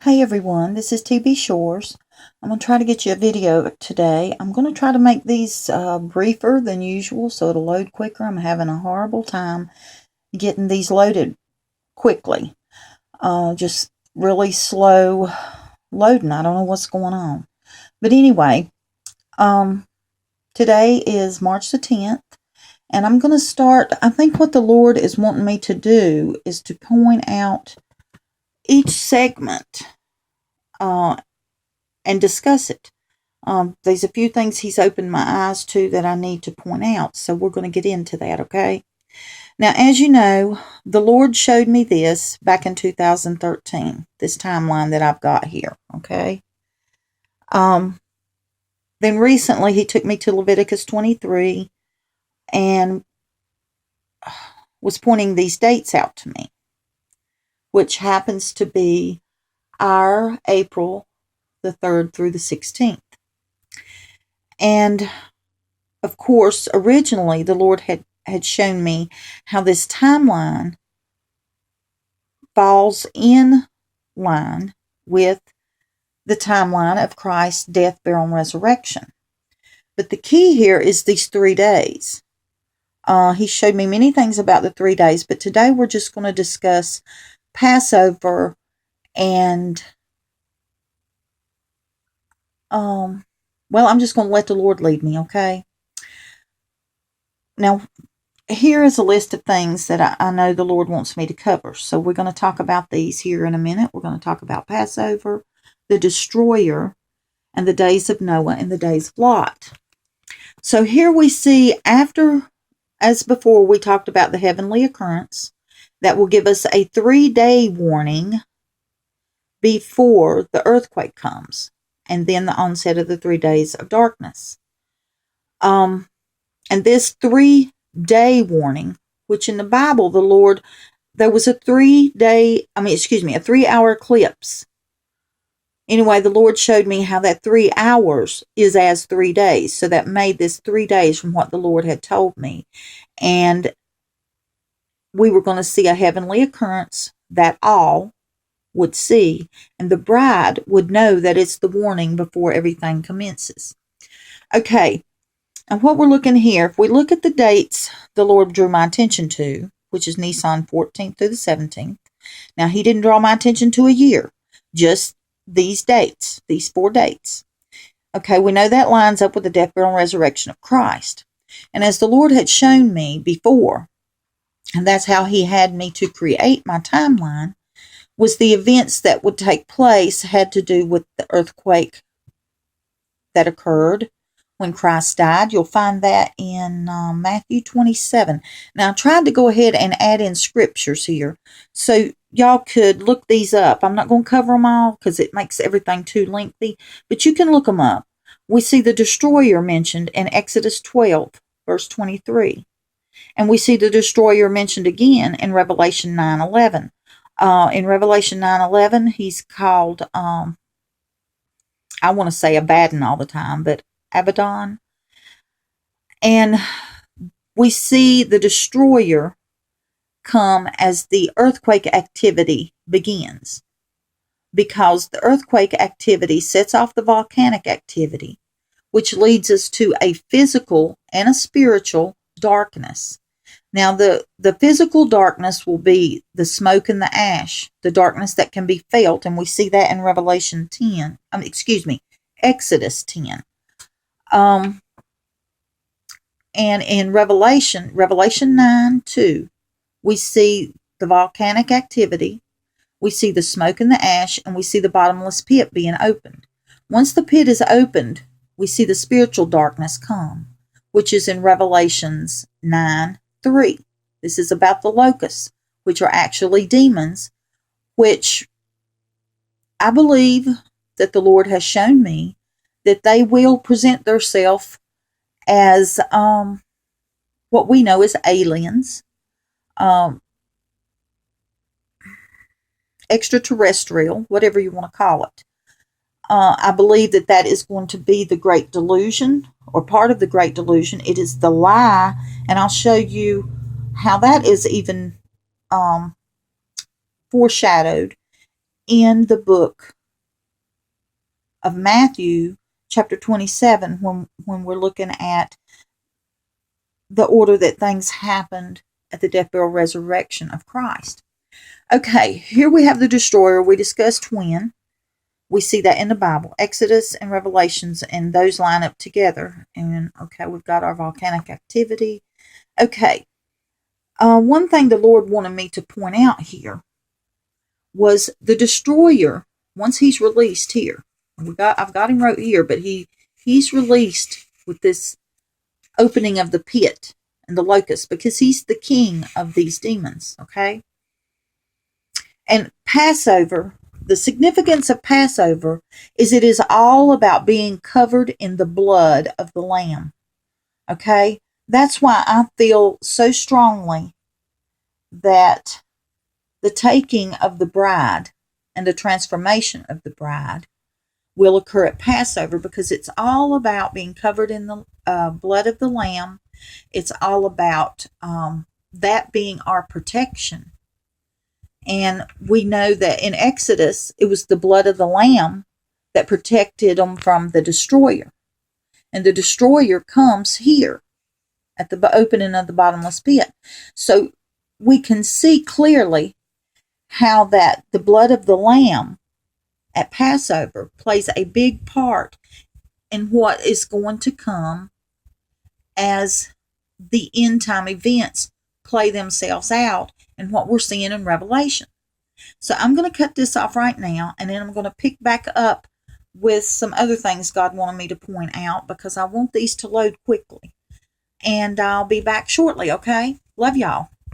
Hey everyone, this is TB Shores. I'm going to try to get you a video today. I'm going to try to make these briefer than usual so it'll load quicker. I'm having a horrible time getting these loaded quickly. Just really slow loading. I don't know what's going on. But anyway, today is March the 10th. And I'm going to start, I think what the Lord is wanting me to do is to point out each segment and discuss it. There's a few things He's opened my eyes to that I need to point out, so we're going to get into that, okay? Now, as you know, the Lord showed me this back in 2013, this timeline that I've got here, okay? Then recently, He took me to Leviticus 23 and was pointing these dates out to me, which happens to be our April the 3rd through the 16th. And, of course, originally the Lord had shown me how this timeline falls in line with the timeline of Christ's death, burial, and resurrection. But the key here is these 3 days. He showed me many things about the 3 days, but today we're just going to discuss Passover and well, I'm just going to let the Lord lead me, okay? Now, here is a list of things that I know the Lord wants me to cover. So we're going to talk about these here in a minute. We're going to talk about Passover, the destroyer, and the days of Noah and the days of Lot. So here we see after, as before, we talked about the heavenly occurrence that will give us a 3-day warning before the earthquake comes, and then the onset of the 3 days of darkness. And this 3-day warning, which in the Bible, the Lord, there was a 3-hour eclipse. Anyway, the Lord showed me how that 3 hours is as 3 days. So that made this 3 days from what the Lord had told me. And we were going to see a heavenly occurrence that all would see, and the bride would know that it's the warning before everything commences. Okay, and what we're looking here, if we look at the dates the Lord drew my attention to, which is Nisan 14th through the 17th. Now, He didn't draw my attention to a year, just these dates, these 4 dates. Okay, we know that lines up with the death, burial, and resurrection of Christ. And as the Lord had shown me before, and that's how He had me to create my timeline, was the events that would take place had to do with the earthquake that occurred when Christ died. You'll find that in Matthew 27. Now, I tried to go ahead and add in scriptures here so y'all could look these up. I'm not going to cover them all because it makes everything too lengthy, but you can look them up. We see the destroyer mentioned in Exodus 12, verse 23. And we see the destroyer mentioned again in Revelation 9:11. In Revelation 9:11, he's called, I want to say Abaddon all the time, but Abaddon. And we see the destroyer come as the earthquake activity begins, because the earthquake activity sets off the volcanic activity, which leads us to a physical and a spiritual darkness. Now, the physical darkness will be the smoke and the ash, the darkness that can be felt, and we see that in Exodus 10. And in Revelation 9:2, we see the volcanic activity, we see the smoke and the ash, and we see the bottomless pit being opened. Once the pit is opened, we see the spiritual darkness come, which is in Revelations 9:3. This is about the locusts, which are actually demons, which I believe that the Lord has shown me that they will present themselves as what we know as aliens, extraterrestrial, whatever you want to call it. I believe that that is going to be the Great Delusion, or part of the Great Delusion. It is the lie, and I'll show you how that is even foreshadowed in the book of Matthew, chapter 27, when we're looking at the order that things happened at the death, burial, resurrection of Christ. Okay, here we have the destroyer. We discussed when. We see that in the Bible. Exodus and Revelations, and those line up together. And okay, we've got our volcanic activity. Okay, one thing the Lord wanted me to point out here was the destroyer, once he's released here. I've got him wrote here, but he's released with this opening of the pit and the locust, because he's the king of these demons, okay? And Passover, the significance of Passover is it is all about being covered in the blood of the Lamb, okay? That's why I feel so strongly that the taking of the bride and the transformation of the bride will occur at Passover, because it's all about being covered in the blood of the Lamb. It's all about that being our protection. And we know that in Exodus, it was the blood of the Lamb that protected them from the destroyer. And the destroyer comes here at the opening of the bottomless pit. So we can see clearly how that the blood of the Lamb at Passover plays a big part in what is going to come as the end time events play themselves out and what we're seeing in Revelation. So I'm going to cut this off right now, and then I'm going to pick back up with some other things God wanted me to point out, because I want these to load quickly. And I'll be back shortly, okay? Love y'all.